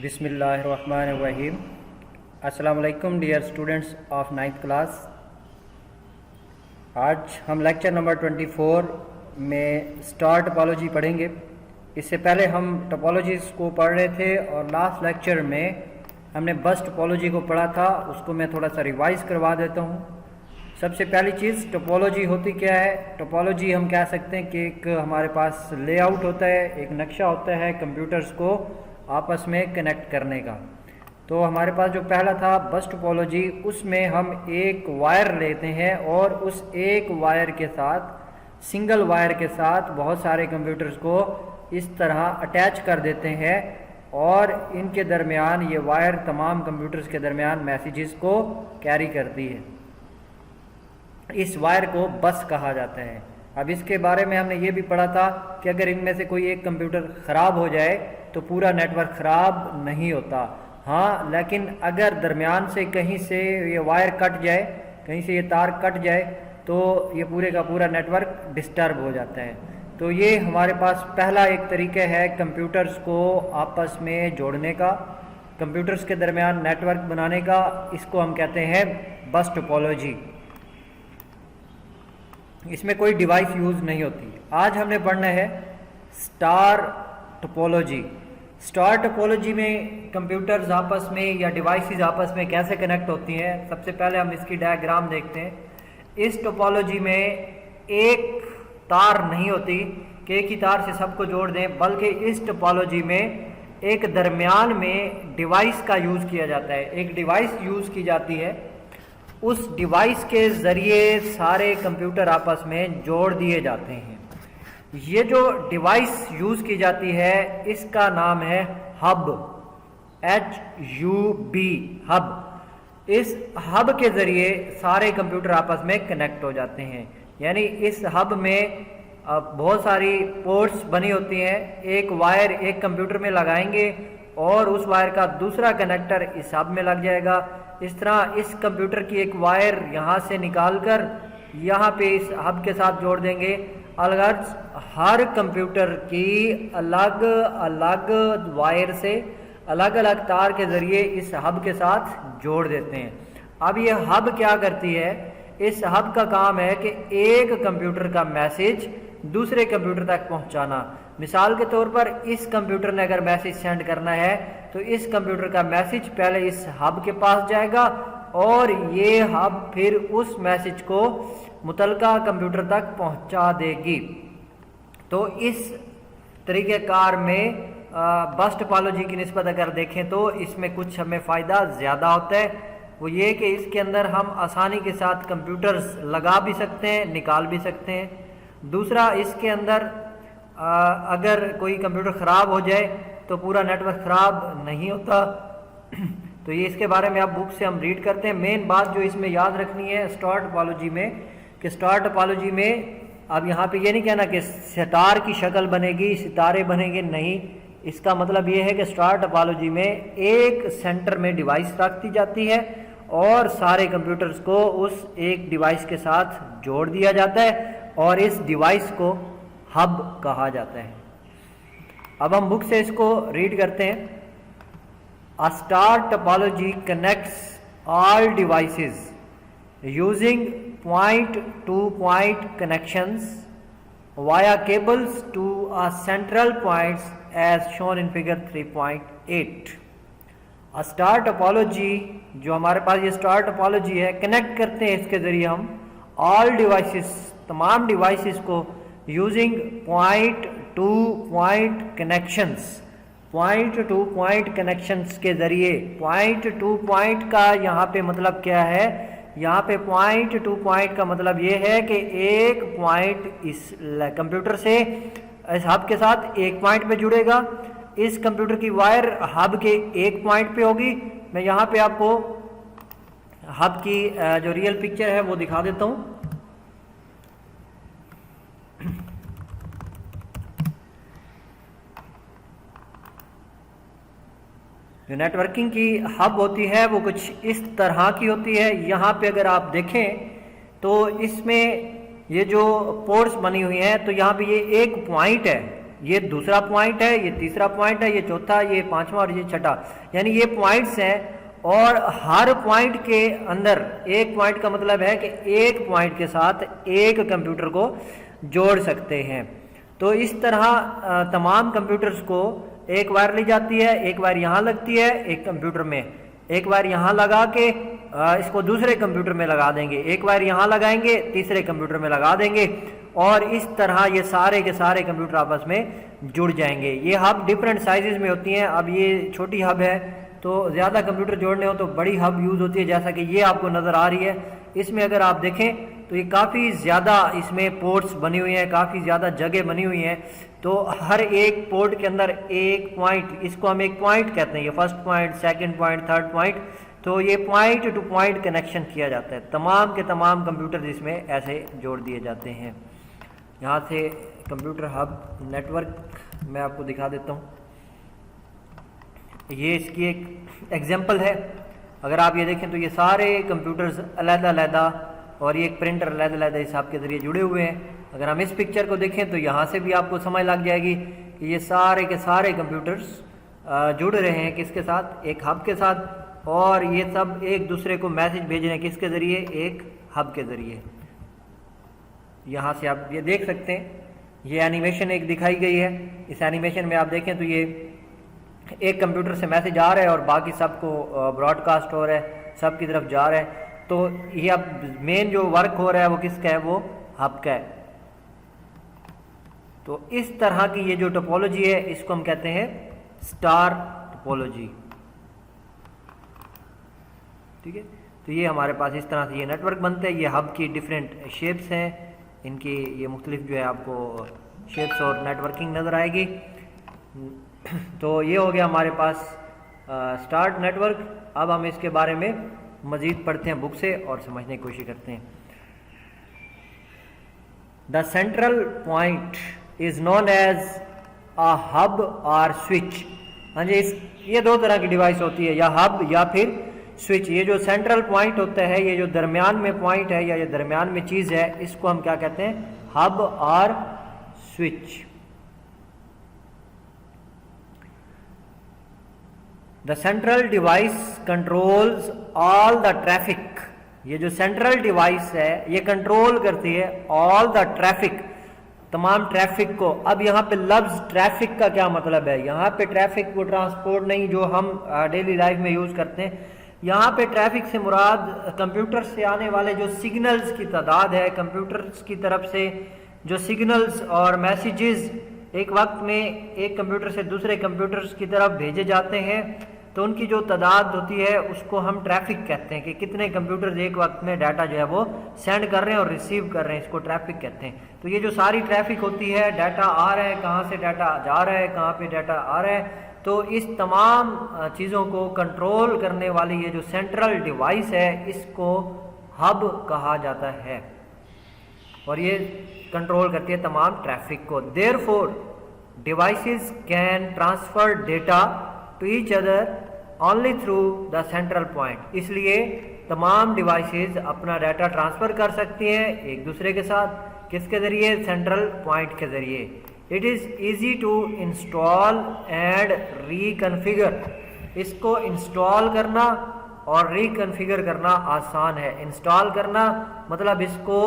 बिस्मिल्लाहिर्रहमानिर्रहीम। अस्सलाम वालेकुम dear students of 9th class. आज हम लेक्चर नंबर 24 में स्टार टोपोलॉजी पढ़ेंगे। इससे पहले हम टोपोलॉजीज़ को पढ़ रहे थे और लास्ट लेक्चर में हमने बस टोपोलॉजी को पढ़ा था, उसको मैं थोड़ा सा रिवाइज़ करवा देता हूँ। सबसे पहली चीज़ टोपोलॉजी होती क्या है। टोपोलॉजी हम कह सकते हैं कि एक हमारे पास लेआउट होता है, एक नक्शा होता है कंप्यूटर्स को आपस में कनेक्ट करने का। तो हमारे पास जो पहला था बस टोपोलॉजी, उसमें हम एक वायर लेते हैं और उस एक वायर के साथ, सिंगल वायर के साथ बहुत सारे कंप्यूटर्स को इस तरह अटैच कर देते हैं और इनके दरमियान ये वायर तमाम कंप्यूटर्स के दरमियान मैसेजेस को कैरी करती है। इस वायर को बस कहा जाता है। अब इसके बारे में हमने ये भी पढ़ा था कि अगर इनमें से कोई एक कंप्यूटर ख़राब हो जाए तो पूरा नेटवर्क ख़राब नहीं होता। हाँ, लेकिन अगर दरमियान से कहीं से ये वायर कट जाए, कहीं से ये तार कट जाए तो ये पूरे का पूरा नेटवर्क डिस्टर्ब हो जाता है। तो ये हमारे पास पहला एक तरीका है कंप्यूटर्स को आपस में जोड़ने का, कंप्यूटर्स के दरमियान नेटवर्क बनाने का। इसको हम कहते हैं बस टोपोलॉजी। इसमें कोई डिवाइस यूज़ नहीं होती। आज हमने पढ़ना है स्टार टोपोलॉजी। स्टार टोपोलॉजी में कंप्यूटर्स आपस में या डिवाइसेस आपस में कैसे कनेक्ट होती हैं, सबसे पहले हम इसकी डायग्राम देखते हैं। इस टोपोलॉजी में एक तार नहीं होती कि एक ही तार से सबको जोड़ दें, बल्कि इस टोपोलॉजी में एक दरमियान में डिवाइस का यूज़ किया जाता है। एक डिवाइस यूज़ की जाती है, उस डिवाइस के ज़रिए सारे कंप्यूटर आपस में जोड़ दिए जाते हैं। ये जो डिवाइस यूज़ की जाती है इसका नाम है हब, HUB, हब। इस हब के ज़रिए सारे कंप्यूटर आपस में कनेक्ट हो जाते हैं। यानी इस हब में बहुत सारी पोर्ट्स बनी होती हैं। एक वायर एक कंप्यूटर में लगाएंगे और उस वायर का दूसरा कनेक्टर इस हब में लग जाएगा। इस तरह इस कंप्यूटर की एक वायर यहाँ से निकालकर यहाँ पे इस हब के साथ जोड़ देंगे। अलग हर कंप्यूटर की अलग अलग वायर से अलग अलग तार के ज़रिए इस हब के साथ जोड़ देते हैं। अब ये हब क्या करती है? इस हब का काम है कि एक कंप्यूटर का मैसेज दूसरे कंप्यूटर तक पहुंचाना। मिसाल के तौर पर इस कंप्यूटर ने अगर मैसेज सेंड करना है तो इस कंप्यूटर का मैसेज पहले इस हब के पास जाएगा और ये हब फिर उस मैसेज को मुतलका कंप्यूटर तक पहुंचा देगी। तो इस तरीक़ेकार में बस टोपोलॉजी की निस्बत अगर देखें तो इसमें कुछ हमें फ़ायदा ज़्यादा होता है। वो ये कि इसके अंदर हम आसानी के साथ कंप्यूटर्स लगा भी सकते हैं, निकाल भी सकते हैं। दूसरा, इसके अंदर अगर कोई कंप्यूटर ख़राब हो जाए तो पूरा नेटवर्क ख़राब नहीं होता। तो ये इसके बारे में आप बुक से हम रीड करते हैं। मेन बात जो इसमें याद रखनी है स्टार टोपोलॉजी में, कि स्टार टोपोलॉजी में अब यहाँ पे ये नहीं कहना कि सितार की शक्ल बनेगी, सितारे बनेंगे, नहीं। इसका मतलब ये है कि स्टार टोपोलॉजी में एक सेंटर में डिवाइस रख दी जाती है और सारे कंप्यूटर्स को उस एक डिवाइस के साथ जोड़ दिया जाता है और इस डिवाइस को हब कहा जाता है। अब हम बुक से इसको रीड करते हैं। A star topology connects all devices using point-to-point connections via cables to a central points as shown in figure 3.8. A star topology, जो हमारे पास ये स्टार टोपोलॉजी है, कनेक्ट करते हैं इसके ज़रिए हम ऑल डिवाइसेस, तमाम डिवाइसेस को using point two point connections, point two point connections के ज़रिए। पॉइंट टू पॉइंट का यहाँ पे मतलब क्या है? यहाँ पे पॉइंट टू पॉइंट का मतलब ये है कि एक पॉइंट इस कंप्यूटर से इस हब के साथ एक पॉइंट पे जुड़ेगा। इस कंप्यूटर की वायर हब के एक पॉइंट पे होगी। मैं यहाँ पे आपको हब की जो रियल पिक्चर है वो दिखा देता हूँ। जो नेटवर्किंग की हब होती है वो कुछ इस तरह की होती है। यहाँ पे अगर आप देखें तो इसमें ये जो पोर्ट्स बनी हुई हैं तो यहाँ पे ये एक पॉइंट है, ये दूसरा पॉइंट है, ये तीसरा पॉइंट है, ये चौथा, ये पांचवा और ये छठा, यानी ये पॉइंट्स हैं। और हर पॉइंट के अंदर, एक पॉइंट का मतलब है कि एक पॉइंट के साथ एक कंप्यूटर को जोड़ सकते हैं। तो इस तरह तमाम कंप्यूटर्स को एक वायर ली जाती है, एक वायर यहाँ लगती है एक कंप्यूटर में, एक वायर यहाँ लगा के इसको दूसरे कंप्यूटर में लगा देंगे, एक वायर यहाँ लगाएंगे तीसरे कंप्यूटर में लगा देंगे, और इस तरह ये सारे के सारे कंप्यूटर आपस में जुड़ जाएंगे। ये हब डिफरेंट साइजेस में होती हैं। अब ये छोटी हब है, तो ज़्यादा कंप्यूटर जोड़ने हो तो बड़ी हब यूज़ होती है, जैसा कि ये आपको नज़र आ रही है। इसमें अगर आप देखें तो ये काफ़ी ज़्यादा इसमें पोर्ट्स बनी हुई हैं, काफ़ी ज़्यादा जगह बनी हुई हैं। तो हर एक पोर्ट के अंदर एक पॉइंट, इसको हम एक पॉइंट कहते हैं, ये first point, second point, third point, तो ये पॉइंट टू पॉइंट कनेक्शन किया जाता है। तमाम के तमाम कंप्यूटर इसमें ऐसे जोड़ दिए जाते हैं। यहाँ से कंप्यूटर हब नेटवर्क मैं आपको दिखा देता हूँ। ये इसकी एक एग्जांपल है। अगर आप ये देखें तो ये सारे कंप्यूटर्स अलग-अलग और ये एक प्रिंटर अलग-अलग हिसाब के ज़रिए जुड़े हुए हैं। अगर हम इस पिक्चर को देखें तो यहाँ से भी आपको समझ लग जाएगी कि ये सारे के सारे कंप्यूटर्स जुड़ रहे हैं किसके साथ, एक हब के साथ, और ये सब एक दूसरे को मैसेज भेज रहे हैं किसके ज़रिए, एक हब के ज़रिए। यहाँ से आप ये देख सकते हैं, ये एनिमेशन एक दिखाई गई है। इस एनिमेशन में आप देखें तो ये एक कंप्यूटर से मैसेज आ रहा है और बाकी सबको ब्रॉडकास्ट हो रहा है, सब की तरफ जा रहा है। तो ये अब मेन जो वर्क हो रहा है वो किसका है, वो हब का है। तो इस तरह की ये जो टोपोलॉजी है इसको हम कहते हैं स्टार टोपोलॉजी। ठीक है, तो ये हमारे पास इस तरह से ये नेटवर्क बनते हैं। ये हब की डिफरेंट शेप्स हैं, इनकी ये मुख्तलिफ जो है आपको शेप्स और नेटवर्किंग नज़र आएगी। तो ये हो गया हमारे पास स्टार्ट नेटवर्क। अब हम इसके बारे में मज़ीद पढ़ते हैं बुक से और समझने की कोशिश करते हैं। The central point is known as a hub और स्विच। हाँ जी, ये दो तरह की डिवाइस होती है, या हब या फिर स्विच। ये जो सेंट्रल पॉइंट होता है, ये जो दरमियान में पॉइंट है या ये दरमियान में चीज़ है, इसको हम क्या कहते हैं, हब और switch. The central device controls all the traffic. ये जो सेंट्रल डिवाइस है ये कंट्रोल करती है ऑल द ट्रैफिक, तमाम ट्रैफिक को। अब यहाँ पे लफ्ज ट्रैफिक का क्या मतलब है, यहाँ पे ट्रैफिक वो ट्रांसपोर्ट नहीं जो हम डेली लाइफ में यूज करते हैं। यहाँ पे ट्रैफिक से मुराद कंप्यूटर से आने वाले जो सिग्नल्स की तादाद है, कंप्यूटर्स की तरफ से जो सिग्नल्स और मैसेजेस एक वक्त में एक कंप्यूटर से दूसरे कंप्यूटर्स की तरफ भेजे जाते हैं, तो उनकी जो तादाद होती है उसको हम ट्रैफिक कहते हैं कि कितने कंप्यूटर्स एक वक्त में डाटा जो है वो सेंड कर रहे हैं और रिसीव कर रहे हैं, इसको ट्रैफिक कहते हैं। तो ये जो सारी ट्रैफिक होती है, डाटा आ रहा है, कहाँ से डाटा जा रहा है, कहाँ पे डाटा आ रहा है, तो इस तमाम चीज़ों को कंट्रोल करने वाली ये जो सेंट्रल डिवाइस है इसको हब कहा जाता है, और ये कंट्रोल करती है तमाम ट्रैफिक को। Therefore devices can transfer data to each other only through the central point. इसलिए तमाम डिवाइसेस अपना डाटा ट्रांसफर कर सकती हैं एक दूसरे के साथ, किसके ज़रिए, सेंट्रल पॉइंट के ज़रिए। It is easy to install and reconfigure. इसको इंस्टॉल करना और रीकन्फिगर करना आसान है। इंस्टॉल करना मतलब इसको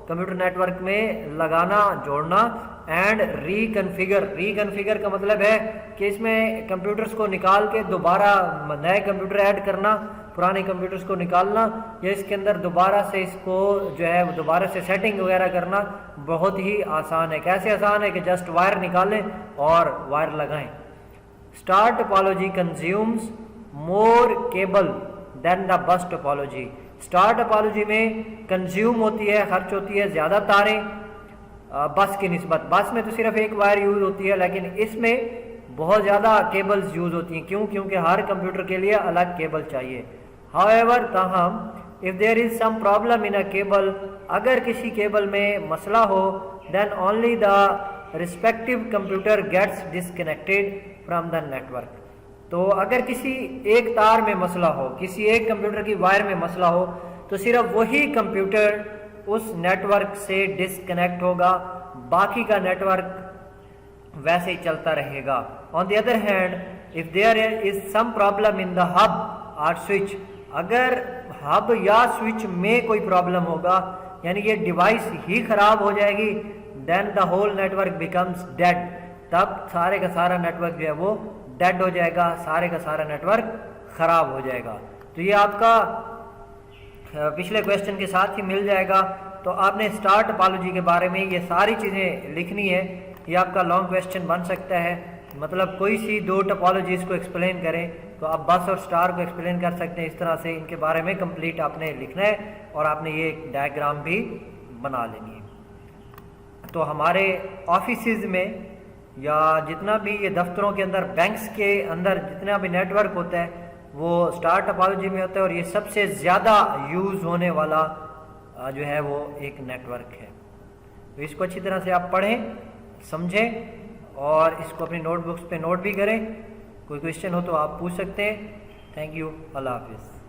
कंप्यूटर नेटवर्क में लगाना, जोड़ना, एंड रीकन्फिगर का मतलब है कि इसमें कंप्यूटर्स को निकाल के दोबारा नए कंप्यूटर ऐड करना, पुराने कंप्यूटर्स को निकालना, या इसके अंदर दोबारा से इसको जो है दोबारा से सेटिंग वगैरह करना बहुत ही आसान है। कैसे आसान है कि जस्ट वायर निकालें और वायर लगाएं। Star topology consumes more cable than the bus topology. Star topology में कंज्यूम होती है, खर्च होती है ज़्यादा तारें बस की निस्बत। बस में तो सिर्फ एक वायर यूज़ होती है, लेकिन इसमें बहुत ज़्यादा केबल्स यूज़ होती हैं। क्यों? क्योंकि हर कंप्यूटर के लिए अलग केबल चाहिए। हाउएवर, ताहम, if there is some problem in a cable, अगर किसी केबल में मसला हो, then only the respective computer gets disconnected from the network. तो अगर किसी एक तार में मसला हो, किसी एक कंप्यूटर की वायर में मसला हो, तो सिर्फ वही कंप्यूटर उस नेटवर्क से डिसकनेक्ट होगा, बाकी का नेटवर्क वैसे ही चलता रहेगा। On the other hand, if there is some problem in the hub और स्विच, अगर हब या स्विच में कोई प्रॉब्लम होगा, यानी ये डिवाइस ही खराब हो जाएगी, then the whole network becomes dead, तब सारे का सारा नेटवर्क जो है वो डेड हो जाएगा, सारे का सारा नेटवर्क खराब हो जाएगा। तो ये आपका पिछले क्वेश्चन के साथ ही मिल जाएगा। तो आपने स्टार टोपोलॉजी के बारे में ये सारी चीज़ें लिखनी है। ये आपका लॉन्ग क्वेश्चन बन सकता है, मतलब कोई सी दो टोपोलॉजीज को एक्सप्लेन करें तो आप बस और स्टार को एक्सप्लेन कर सकते हैं। इस तरह से इनके बारे में कंप्लीट आपने लिखना है और आपने ये डायग्राम भी बना लेनी है। तो हमारे ऑफिसेज में या जितना भी ये दफ्तरों के अंदर, बैंक्स के अंदर जितना भी नेटवर्क होता है वो स्टार टोपोलॉजी में होता है, और ये सबसे ज़्यादा यूज़ होने वाला जो है वो एक नेटवर्क है। तो इसको अच्छी तरह से आप पढ़ें, समझें और इसको अपनी नोटबुक्स पे नोट भी करें। कोई क्वेश्चन हो तो आप पूछ सकते हैं। थैंक यू, अल्लाह हाफिज़।